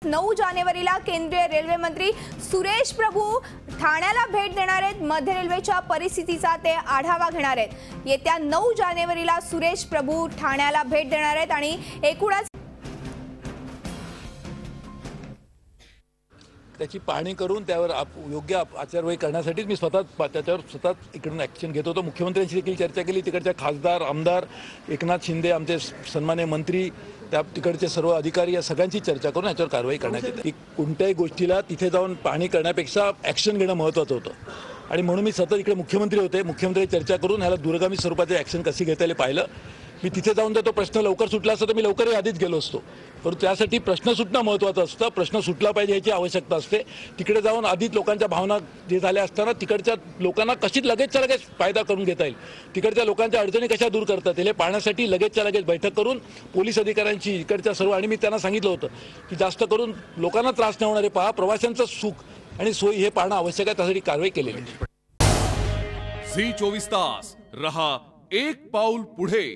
9 जानेवारीला केंद्रीय रेल्वे मंत्री सुरेश प्रभू ठाण्याला भेट देणार आहेत। मध्य रेल्वेच्या परिस्थितीचा ते आढावा घेणार आहेत। येत्या 9 जानेवारीला सुरेश प्रभू ठाण्याला भेट देणार आहेत आणि एकूणच त्याची पाहणी करून त्यावर योग्य आचारवाही करण्यासाठी मी त्याच्यावर इकडून ॲक्शन घेत होतो। मुख्यमंत्र्यांशी देखील चर्चा केली। तिकडच्या खासदार आमदार एकनाथ शिंदे आमचे सन्माननीय मंत्री त्या तिकडचे सर्व अधिकारी या सगळ्यांची चर्चा करून याच्यावर कारवाई करण्यात येते। कोणत्याही गोष्टीला तिथे जाऊन पाहणी करण्यापेक्षा ॲक्शन घेणं महत्त्वाचं होतं आणि म्हणून मी सतत इकडे मुख्यमंत्री होते। मुख्यमंत्री चर्चा करून ह्याला दूरगामी स्वरूपाचे ॲक्शन कशी घेता येईल पाहिलं। मी तिथे जाऊन जर तो प्रश्न लवकर सुटला असता तर मी लवकरही आधीच गेलो असतो, परंतु त्यासाठी प्रश्न सुटणं महत्त्वाचं असतं। प्रश्न सुटला पाहिजे याची आवश्यकता असते। तिकडे जाऊन आधीच लोकांच्या भावना जे झाल्या असताना तिकडच्या लोकांना कशी लगेचच्या लगेच फायदा करून घेता येईल, तिकडच्या लोकांच्या अडचणी कशा दूर करता येईल हे पाहण्यासाठी लगेचच्या लगेच बैठक करून पोलीस अधिकाऱ्यांची इकडच्या सर्व आणि मी त्यांना सांगितलं होतं की जास्त करून लोकांना त्रास न होणारे पहा, प्रवाशांचं सुख आणि सोयी हे पाहणं आवश्यक आहे, त्यासाठी कारवाई केलेली आहे। झी 24 तास रहा एक पाऊल पुढे।